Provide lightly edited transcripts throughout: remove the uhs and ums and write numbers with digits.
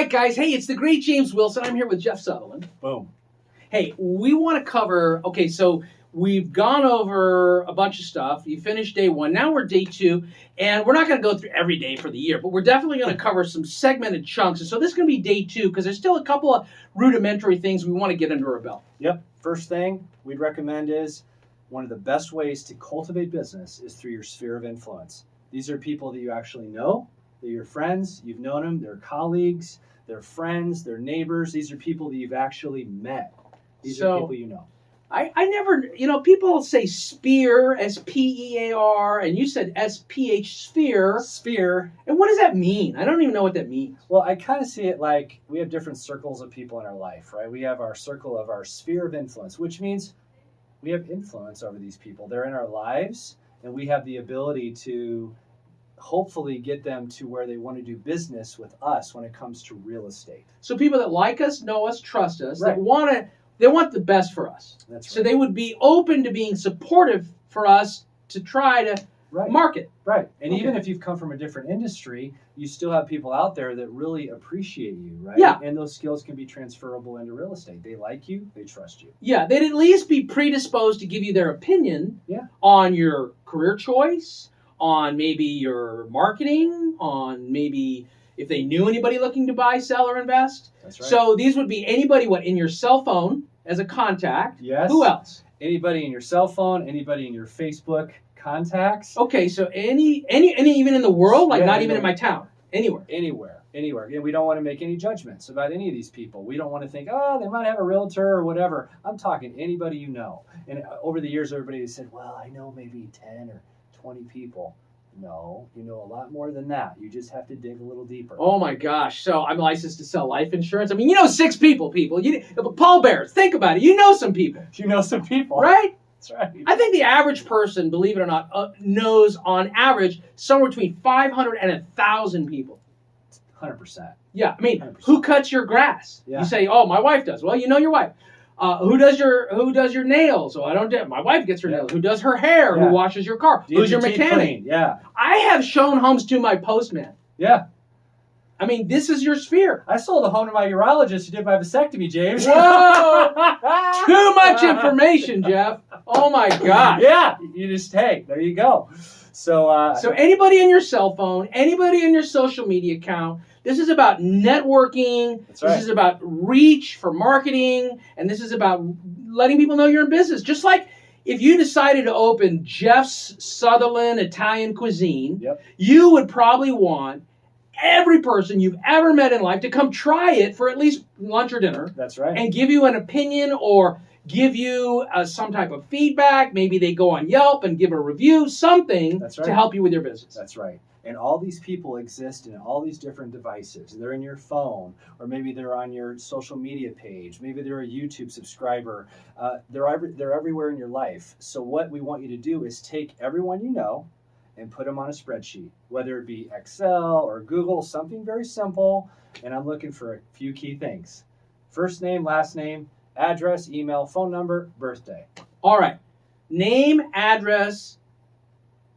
right, guys. Hey, it's the great James Wilson. I'm here with Jeff Sutherland. Boom. Hey, we want to cover, okay, so we've gone over a bunch of stuff. You finished day one. Now we're day two, and we're not going to go through every day for the year, but we're definitely going to cover some segmented chunks. And so this is going to be day two because there's still a couple of rudimentary things we want to get under our belt. Yep. First thing we'd recommend is one of the best ways to cultivate business is through your sphere of influence. These are people that you actually know. They're your friends. You've known them. They're colleagues. They're friends. They're neighbors. These are people that you've actually met. These are people you know. I never, people say sphere, S-P-E-A-R, and you said S-P-H, sphere. Sphere. And what does that mean? I don't even know what that means. Well, I kind of see it like we have different circles of people in our life, right? We have our circle of our sphere of influence, which means we have influence over these people. They're in our lives, and we have the ability to hopefully get them to where they want to do business with us when it comes to real estate. So people that like us, know us, trust us, Right. they want the best for us. That's right. So they would be open to being supportive for us to try to market. Right. And Okay. even if you've come from a different industry, you still have people out there that really appreciate you, right? Yeah. And those skills can be transferable into real estate. They like you, they trust you. Yeah, they'd at least be predisposed to give you their opinion on your career choice, on maybe your marketing, on maybe if they knew anybody looking to buy, sell, or invest. That's right. So these would be anybody, in your cell phone as a contact? Yes. Who else? Anybody in your cell phone, anybody in your Facebook contacts. Okay, so any even in the world, like Yeah, not even in my town, anywhere. Anywhere. And we don't want to make any judgments about any of these people. We don't want to think, oh, they might have a realtor or whatever. I'm talking anybody you know. And over the years, everybody has said, well, I know maybe 10 or 20 people. No, you know a lot more than that. You just have to dig a little deeper. Oh my gosh! So I'm licensed to sell life insurance. I mean, 6 people. Paul Bears. Think about it. You know some people. You know some people, right? That's right. I think the average person, believe it or not, knows on average somewhere between 500 and 1,000 people. 100%. Yeah, I mean, 100%. Who cuts your grass? Yeah. You say, oh, my wife does. Well, you know your wife. Who does your nails? Oh, I don't do. My wife gets her nails. Who does her hair? Yeah. Who washes your car? Who's your mechanic? Clean? Yeah. I have shown homes to my postman. Yeah. I mean, this is your sphere. I sold a home to my urologist who did my vasectomy, James. Whoa! Too much information, Jeff. Oh my God. Yeah. You just there you go. So anybody in your cell phone, anybody in your social media account. This is about networking. That's right. This is about reach for marketing, and this is about letting people know you're in business. Just like if you decided to open Jeff's Sutherland Italian Cuisine, you would probably want every person you've ever met in life to come try it for at least lunch or dinner. That's right. And give you an opinion or give you some type of feedback. Maybe they go on Yelp and give a review, something to help you with your business. That's right. And all these people exist in all these different devices. They're in your phone, or maybe they're on your social media page. Maybe they're a YouTube subscriber. They're everywhere in your life. So what we want you to do is take everyone you know and put them on a spreadsheet, whether it be Excel or Google, something very simple. And I'm looking for a few key things. First name, last name, address, email, phone number, birthday. All right. Name, address,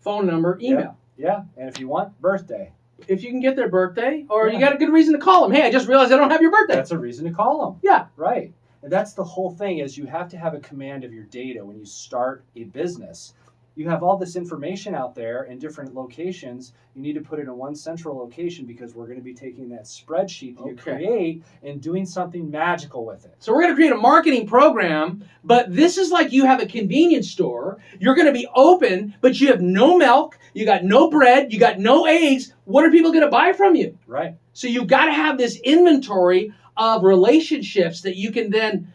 phone number, email. Yeah, and if you want, birthday. If you can get their birthday, or you got a good reason to call them. Hey, I just realized I don't have your birthday. That's a reason to call them. Yeah. Right. And that's the whole thing is you have to have a command of your data when you start a business. You have all this information out there in different locations. You need to put it in one central location because we're going to be taking that spreadsheet that you create and doing something magical with it. So we're going to create a marketing program, but this is like you have a convenience store. You're going to be open, but you have no milk, you got no bread, you got no eggs. What are people going to buy from you? Right. So you've got to have this inventory of relationships that you can then,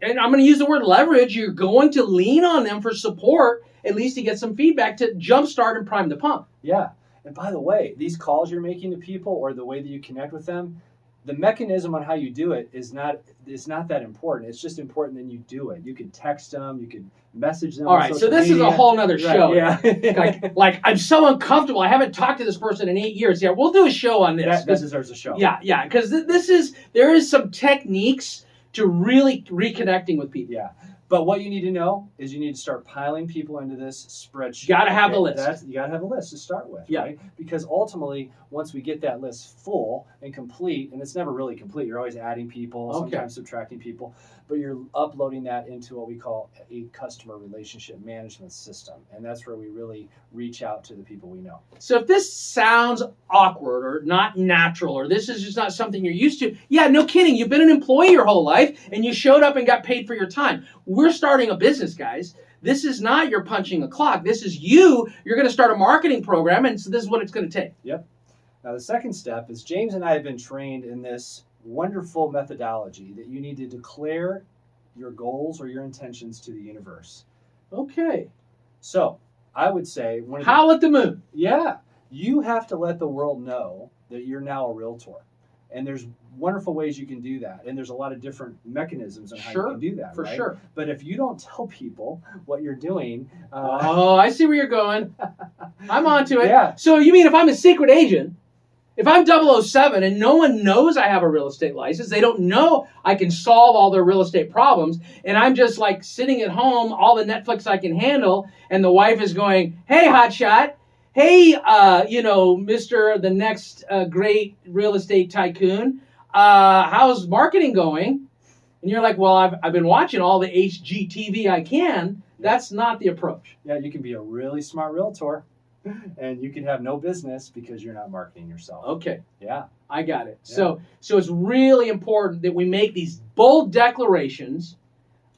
and I'm going to use the word leverage, you're going to lean on them for support, at least to get some feedback to jumpstart and prime the pump. Yeah. And by the way, these calls you're making to people or the way that you connect with them, the mechanism on how you do it is not that important. It's just important that you do it. You can text them, you can message them. All right, so this is a whole nother show. Right, yeah. like I'm so uncomfortable. I haven't talked to this person in 8 years. Yeah, we'll do a show on this. That deserves a show. Yeah, because there is some techniques to really reconnecting with people. Yeah. But what you need to know is you need to start piling people into this spreadsheet. You got to have a list. You got to have a list to start with, Yeah. right? Because ultimately, once we get that list full and complete, and it's never really complete, you're always adding people, sometimes subtracting people, but you're uploading that into what we call a customer relationship management system. And that's where we really reach out to the people we know. So if this sounds awkward or not natural, or this is just not something you're used to, yeah, no kidding. You've been an employee your whole life and you showed up and got paid for your time. We're starting a business, guys. This is not you're punching a clock. This is you're going to start a marketing program, and so this is what it's going to take. Yep. Now the second step is James and I have been trained in this wonderful methodology that you need to declare your goals or your intentions to the universe. Okay. So I would say howl at the moon. Yeah. You have to let the world know that you're now a realtor. And there's wonderful ways you can do that. And there's a lot of different mechanisms on how you can do that. For sure. But if you don't tell people what you're doing. I see where you're going. I'm onto it. Yeah. So you mean if I'm a secret agent, if I'm 007 and no one knows I have a real estate license, they don't know I can solve all their real estate problems, and I'm just like sitting at home, all the Netflix I can handle, and the wife is going, hey, hotshot. Hey, Mr. the next great real estate tycoon, how's marketing going? And you're like, well, I've been watching all the HGTV I can. That's not the approach. Yeah, you can be a really smart realtor, and you can have no business because you're not marketing yourself. Okay. Yeah. I got it. Yeah. So it's really important that we make these bold declarations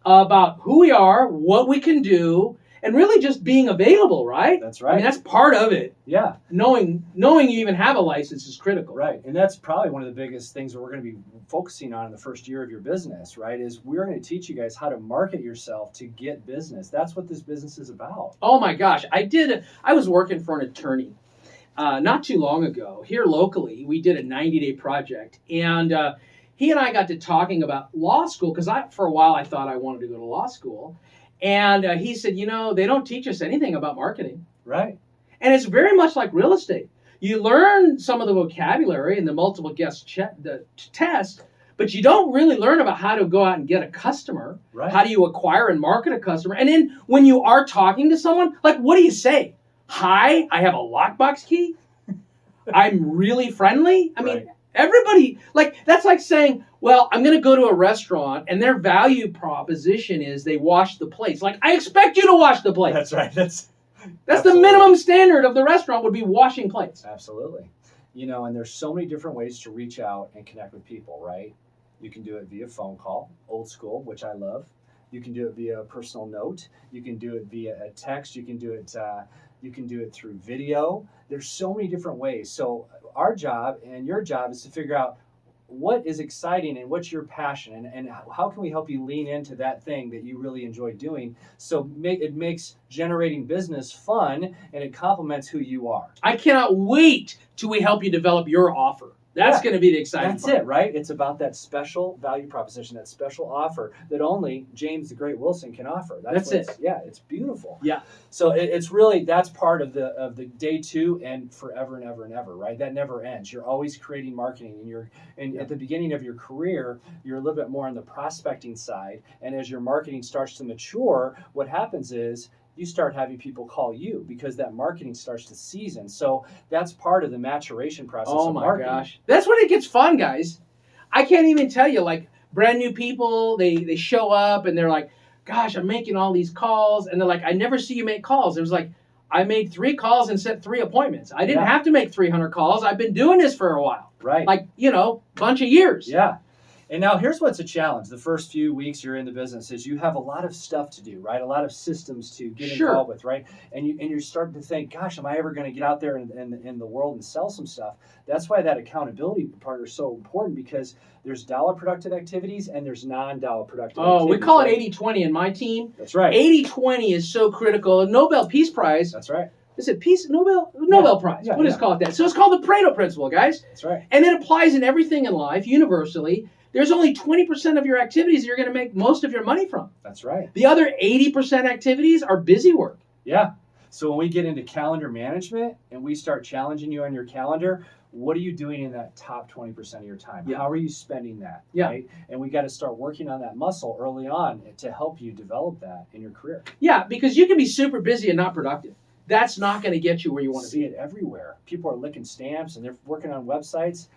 about who we are, what we can do, and really just being available, right? That's right. I mean, that's part of it. Yeah. Knowing you even have a license is critical. Right. And that's probably one of the biggest things that we're going to be focusing on in the first year of your business, right? Is we're going to teach you guys how to market yourself to get business. That's what this business is about. Oh my gosh. I was working for an attorney not too long ago here locally. We did a 90-day project, and he and I got to talking about law school because for a while I thought I wanted to go to law school. And he said, they don't teach us anything about marketing. Right. And it's very much like real estate. You learn some of the vocabulary and the multiple guest test, but you don't really learn about how to go out and get a customer. Right. How do you acquire and market a customer? And then when you are talking to someone, like, what do you say? Hi, I have a lockbox key. I'm really friendly. I mean, everybody, that's like saying, well, I'm going to go to a restaurant and their value proposition is they wash the plates. Like, I expect you to wash the plates. That's right. That's the minimum standard of the restaurant would be washing plates. Absolutely. And there's so many different ways to reach out and connect with people, right? You can do it via phone call, old school, which I love. You can do it via a personal note. You can do it via a text. You can do it through video. There's so many different ways. So our job and your job is to figure out what is exciting and what's your passion, and how can we help you lean into that thing that you really enjoy doing, so it makes generating business fun and it complements who you are. I cannot wait till we help you develop your offer. That's going to be the exciting part. That's it, right? It's about that special value proposition, that special offer that only James the Great Wilson can offer. That's it. It's beautiful. Yeah. So it's really, that's part of the day two and forever and ever and ever, right? That never ends. You're always creating marketing, and at the beginning of your career, you're a little bit more on the prospecting side. And as your marketing starts to mature, what happens is you start having people call you because that marketing starts to season. So that's part of the maturation process of marketing. Oh my gosh. That's when it gets fun, guys. I can't even tell you, brand new people, they show up and they're like, gosh, I'm making all these calls. And they're like, I never see you make calls. It was like, I made 3 calls and set 3 appointments. I didn't have to make 300 calls. I've been doing this for a while. Right. Bunch of years. Yeah. And now here's what's a challenge. The first few weeks you're in the business is you have a lot of stuff to do, right? A lot of systems to get involved with, right? And you're starting to think, gosh, am I ever going to get out there in the world and sell some stuff? That's why that accountability part is so important, because there's dollar productive activities and there's non-dollar productive activities. Oh, we call it 80-20 in my team. That's right. 80-20 is so critical. A Nobel Peace Prize. That's right. Is it Nobel Prize? Yeah, we'll just call it that. So it's called the Pareto Principle, guys. That's right. And it applies in everything in life universally. There's only 20% of your activities you're going to make most of your money from. That's right. The other 80% activities are busy work. Yeah. So when we get into calendar management and we start challenging you on your calendar, what are you doing in that top 20% of your time? Yeah. How are you spending that? Yeah. Right? And we got to start working on that muscle early on to help you develop that in your career. Yeah, because you can be super busy and not productive. That's not going to get you where you want to See be. it everywhere. People are licking stamps and they're working on websites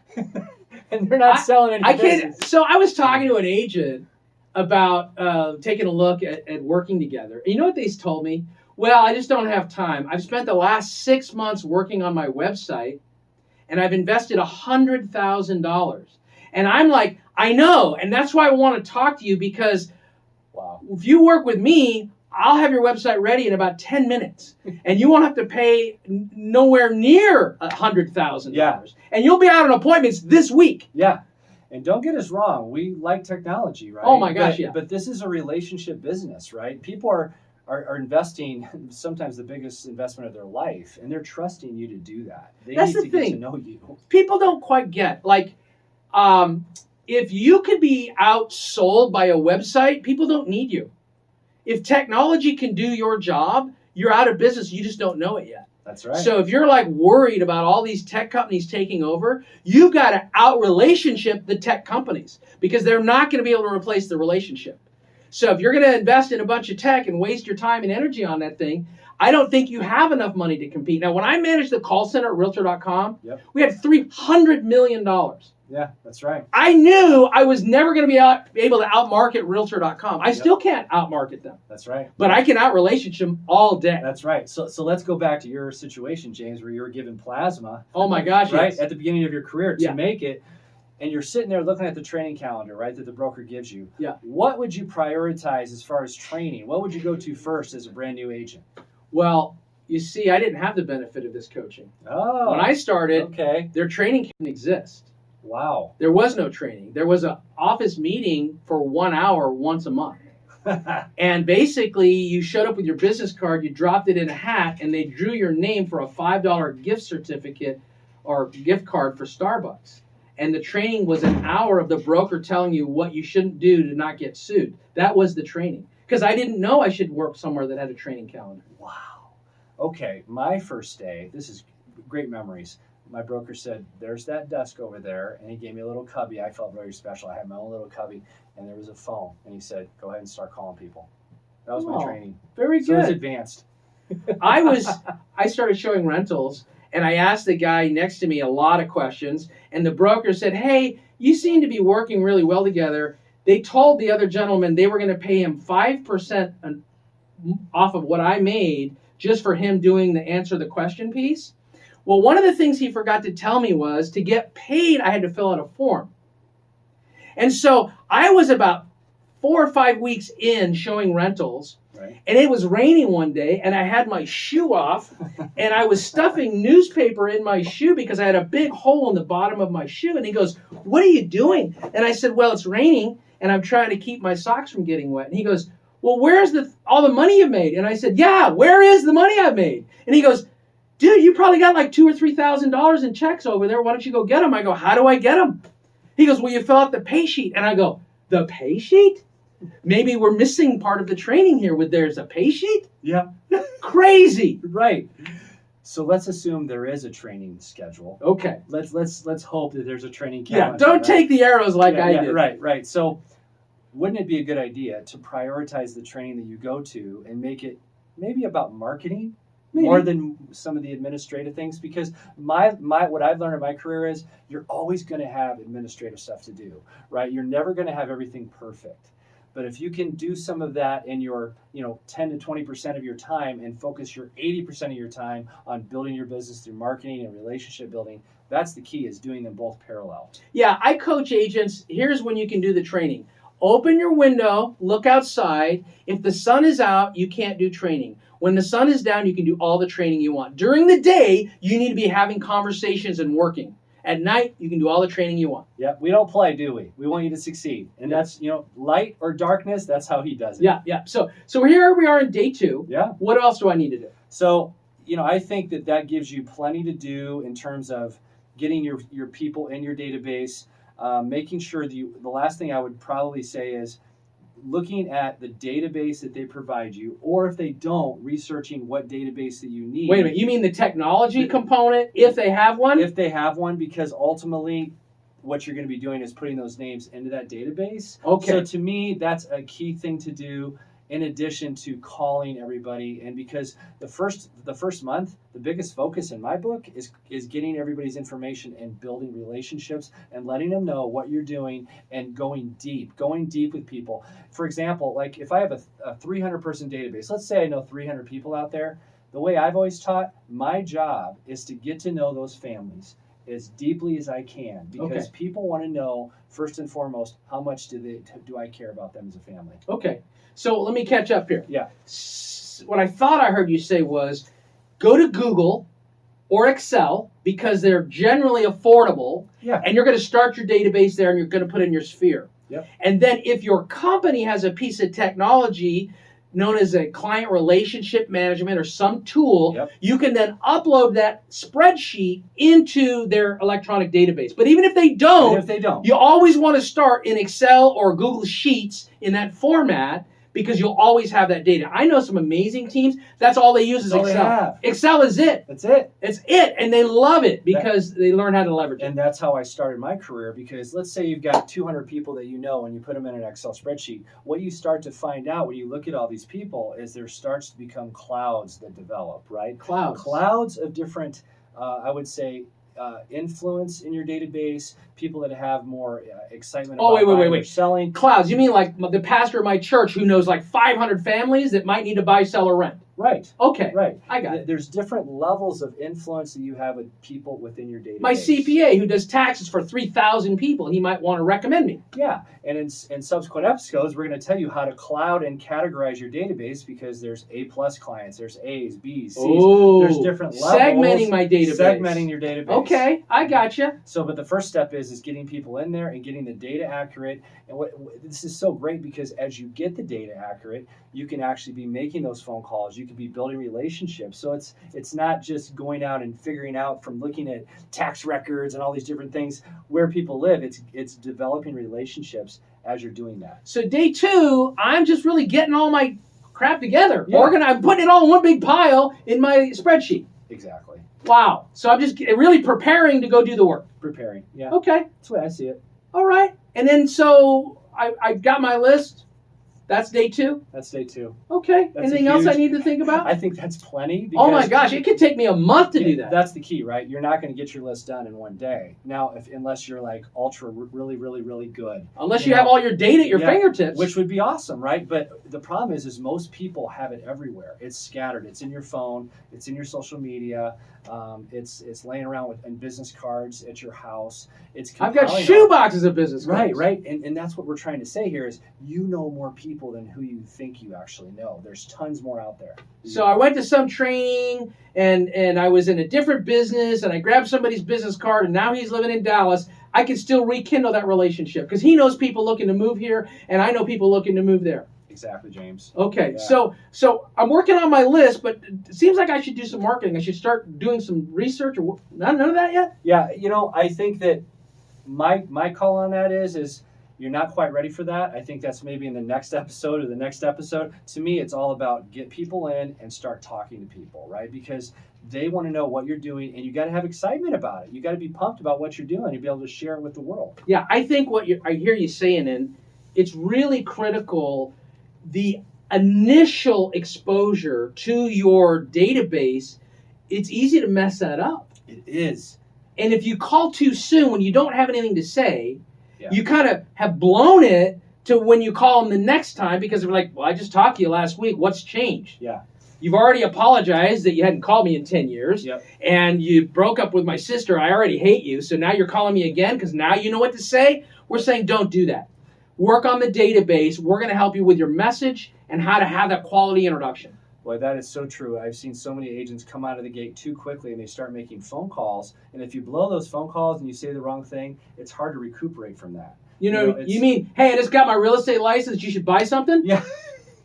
and they're not selling any I business. can't. So I was talking to an agent about taking a look at working together. And you know what they told me? Well, I just don't have time. I've spent the last 6 months working on my website, and I've invested $100,000. And I'm like, I know, and that's why I want to talk to you, because Wow. if you work with me, I'll have your website ready in about 10 minutes, and you won't have to pay nowhere near $100,000. Yeah. And you'll be out on appointments this week. Yeah. And don't get us wrong, we like technology, right? Oh my gosh, but, yeah. But this is a relationship business, right? People are investing sometimes the biggest investment of their life, and they're trusting you to do that. They That's need the to thing. get to know you. People don't quite get, like, if you could be outsold by a website, people don't need you. If technology can do your job, you're out of business. You just don't know it yet. That's right. So if you're like worried about all these tech companies taking over, you've got to out-relationship the tech companies, because they're not going to be able to replace the relationship. So if you're going to invest in a bunch of tech and waste your time and energy on that thing, I don't think you have enough money to compete. Now, when I managed the call center at Realtor.com, Yep. we had $300 million. Yeah, that's right. I knew I was never going to be able to outmarket Realtor.com. I still can't outmarket them, That's right. but I can out-relationship them all day. That's right. So let's go back to your situation, James, where you were given plasma. Oh my gosh, right? yes. At the beginning of your career to Yeah. make it. And you're sitting there looking at the training calendar, right, that the broker gives you. Yeah. What would you prioritize as far as training? What would you go to first as a brand new agent? Well, you see, I didn't have the benefit of this coaching. Oh. When I started, Okay. their training didn't exist. Wow. There was no training. There was an office meeting for 1 hour once a month. And basically, you showed up with your business card, you dropped it in a hat, and they drew your name for a $5 gift certificate or gift card for Starbucks. And the training was an hour of the broker telling you what you shouldn't do to not get sued. That was the training. Because I didn't know I should work somewhere that had a training calendar. Wow. Okay, my first day, this is great memories. My broker said, there's that desk over there, and he gave me a little cubby. I felt very special. I had my own little cubby, and there was a phone. And he said, go ahead and start calling people. That was my training. Very So it was good. advanced. I started showing rentals, and I asked the guy next to me a lot of questions, and the broker said, hey, you seem to be working really well together. They told the other gentleman they were going to pay him 5% off of what I made just for him doing the answer the question piece. Well, one of the things he forgot to tell me was to get paid, I had to fill out a form. And so I was about 4 or 5 weeks in showing rentals, Right. and it was raining one day, and I had my shoe off, and I was stuffing newspaper in my shoe because I had a big hole in the bottom of my shoe. And he goes, what are you doing? And I said, well, it's raining, and I'm trying to keep my socks from getting wet. And he goes, well, where's all the money you made? And I said, yeah, where is the money I made? And he goes, dude, you probably got like $2,000 or $3,000 in checks over there. Why don't you go get them? I go, how do I get them? He goes, well, you fill out the pay sheet. And I go, the pay sheet? Maybe we're missing part of the training here with there's a pay sheet? Yeah. Crazy. Right. So let's assume there is a training schedule. Okay. Let's hope that there's a training calendar. Yeah, don't right? take the arrows like I did. Right. So wouldn't it be a good idea to prioritize the training that you go to and make it maybe about marketing Maybe. more than some of the administrative things? Because my what I've learned in my career is you're always going to have administrative stuff to do, right? You're never going to have everything perfect. But if you can do some of that in your 10 to 20% of your time and focus your 80% of your time on building your business through marketing and relationship building, that's the key, is doing them both parallel. Yeah, I coach agents. Here's when you can do the training. Open your window, look outside. If the sun is out, you can't do training. When the sun is down, you can do all the training you want. During the day, you need to be having conversations and working. At night, you can do all the training you want. Yeah, we don't play, do we? We want you to succeed. And that's, light or darkness, that's how he does it. Yeah. So here we are in day 2. Yeah. What else do I need to do? So, I think that gives you plenty to do in terms of getting your people in your database, making sure that the last thing I would probably say is looking at the database that they provide you, or if they don't, researching what database that you need. Wait a minute, you mean the technology component, if they have one? If they have one, because ultimately what you're going to be doing is putting those names into that database. Okay. So to me, that's a key thing to do in addition to calling everybody. And because the first month, the biggest focus in my book is getting everybody's information and building relationships and letting them know what you're doing and going deep with people. For example, like if I have a 300 person database, let's say I know 300 people out there, the way I've always taught, my job is to get to know those families as deeply as I can, because people want to know, first and foremost, how much do I care about them as a family. Okay, so let me catch up here. Yeah. What I thought I heard you say was, go to Google or Excel, because they're generally affordable, and you're going to start your database there and you're going to put in your sphere. Yep. And then if your company has a piece of technology known as a client relationship management or some tool, you can then upload that spreadsheet into their electronic database. But even if they don't, you always want to start in Excel or Google Sheets in that format, because you'll always have that data. I know some amazing teams, that's all they use is Excel. Excel is it. That's it. It's it, and they love it because they learn how to leverage it. And that's how I started my career, because let's say you've got 200 people that you know and you put them in an Excel spreadsheet. What you start to find out when you look at all these people is there starts to become clouds that develop, right? Clouds of different, I would say, influence in your database, people that have more excitement about buying or selling. Clouds, you mean like the pastor of my church who knows like 500 families that might need to buy, sell, or rent? Right. Okay. Right. I got it. There's different levels of influence that you have with people within your database. My CPA who does taxes for 3,000 people, he might want to recommend me. Yeah. And in subsequent episodes, we're going to tell you how to cloud and categorize your database, because there's A+ clients, there's A's, B's, C's. There's different levels. Segmenting my database. Segmenting your database. Okay. I gotcha. So, but the first step is getting people in there and getting the data accurate. And this is so great, because as you get the data accurate, you can actually be making those phone calls. You can be building relationships. So it's not just going out and figuring out from looking at tax records and all these different things where people live. It's developing relationships as you're doing that. So day 2, I'm just really getting all my crap together. I'm putting it all in one big pile in my spreadsheet. Exactly. Wow. So I'm just really preparing to go do the work. Preparing. Yeah. Okay. That's the way I see it. All right. And then so I got my list. That's day 2? That's day 2. Okay. Anything else I need to think about? I think that's plenty. Oh my gosh, it could take me a month to do that. That's the key, right? You're not going to get your list done in one day. Now, unless you're like ultra, really, really, really good. Unless you have all your data at your fingertips. Which would be awesome, right? But the problem is most people have it everywhere. It's scattered. It's in your phone. It's in your social media. It's laying around in business cards at your house. I've got shoe boxes of business cards. Right. And that's what we're trying to say here is you know more people than who you think you actually know. There's tons more out there. So I went to some training and I was in a different business and I grabbed somebody's business card and now he's living in Dallas. I can still rekindle that relationship because he knows people looking to move here and I know people looking to move there. Exactly, James. Okay, yeah. So I'm working on my list, but it seems like I should do some marketing. I should start doing some research. Or none of that yet? Yeah, I think that my call on that is you're not quite ready for that. I think that's maybe in the next episode or the next episode. To me, it's all about get people in and start talking to people, right? Because they want to know what you're doing, and you got to have excitement about it. You got to be pumped about what you're doing and be able to share it with the world. Yeah, I think I hear you saying, and it's really critical. The initial exposure to your database, it's easy to mess that up. It is. And if you call too soon when you don't have anything to say, you kind of have blown it to when you call them the next time because they're like, well, I just talked to you last week. What's changed? Yeah. You've already apologized that you hadn't called me in 10 years. Yep. And you broke up with my sister. I already hate you. So now you're calling me again because now you know what to say? We're saying don't do that. Work on the database. We're going to help you with your message and how to have that quality introduction. Boy, that is so true. I've seen so many agents come out of the gate too quickly and they start making phone calls. And if you blow those phone calls and you say the wrong thing, it's hard to recuperate from that. You mean, hey, I just got my real estate license. You should buy something? Yeah.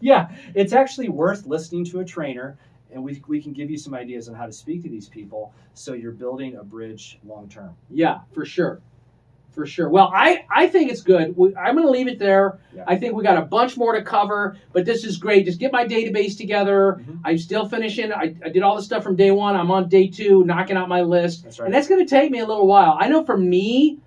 Yeah. It's actually worth listening to a trainer. And we can give you some ideas on how to speak to these people so you're building a bridge long term. Yeah, for sure. For sure. Well, I think it's good. I'm going to leave it there. Yeah. I think we got a bunch more to cover, but this is great. Just get my database together. Mm-hmm. I'm still finishing. I did all the stuff from day one. I'm on day 2, knocking out my list. That's right. And that's going to take me a little while. I know for me,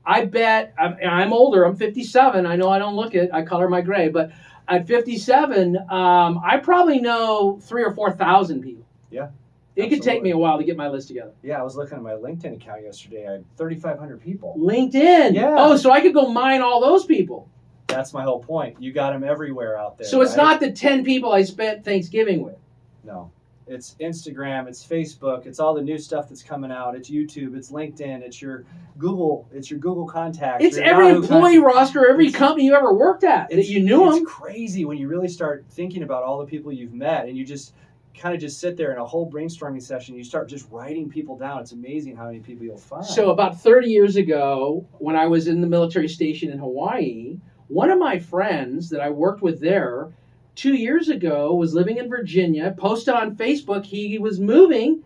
I bet, I'm older. I'm 57. I know I don't look it. I color my gray. But at 57, I probably know 3,000 or 4,000 people. Yeah. It could take me a while to get my list together. Yeah, I was looking at my LinkedIn account yesterday. I had 3,500 people. LinkedIn. Yeah. Oh, so I could go mine all those people. That's my whole point. You got them everywhere out there. So it's right? not the 10 people I spent Thanksgiving with. No. It's Instagram, it's Facebook, it's all the new stuff that's coming out, it's YouTube, it's LinkedIn, it's your Google contacts. It's every employee roster, every company you ever worked at that you knew them. It's crazy when you really start thinking about all the people you've met and you just kind of just sit there in a whole brainstorming session. You start just writing people down. It's amazing how many people you'll find. So about 30 years ago, when I was in the military station in Hawaii, one of my friends that I worked with there 2 years ago was living in Virginia, posted on Facebook he was moving,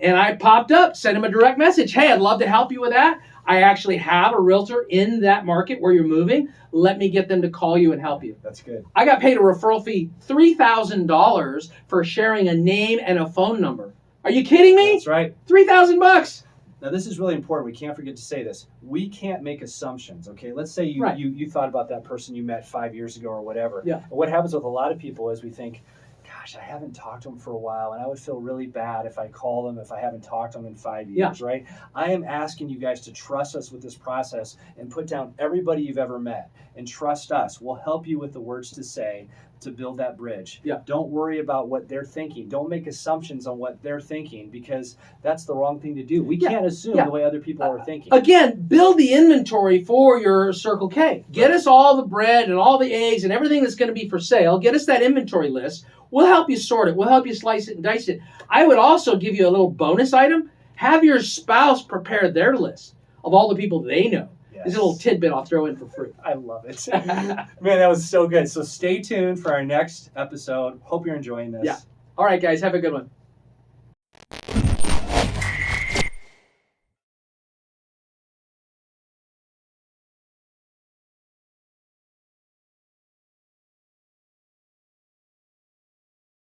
and I popped up, sent him a direct message. Hey, I'd love to help you with that. I actually have a realtor in that market where you're moving. Let me get them to call you and help you. That's good. I got paid a referral fee, $3,000 for sharing a name and a phone number. Are you kidding me? That's right. $3,000. Now, this is really important. We can't forget to say this. We can't make assumptions, okay? Let's say you thought about that person you met 5 years ago or whatever. Yeah. And what happens with a lot of people is we think, gosh, I haven't talked to them for a while, and I would feel really bad if I call them if I haven't talked to them in 5 years, right? I am asking you guys to trust us with this process and put down everybody you've ever met and trust us. We'll help you with the words to say to build that bridge. Yeah. Don't worry about what they're thinking. Don't make assumptions on what they're thinking because that's the wrong thing to do. We can't assume the way other people are thinking. Again, build the inventory for your Circle K. Get us all the bread and all the eggs and everything that's going to be for sale. Get us that inventory list. We'll help you sort it. We'll help you slice it and dice it. I would also give you a little bonus item. Have your spouse prepare their list of all the people they know. There's a little tidbit I'll throw in for free. I love it. Man, that was so good. So stay tuned for our next episode. Hope you're enjoying this. Yeah. All right, guys. Have a good one.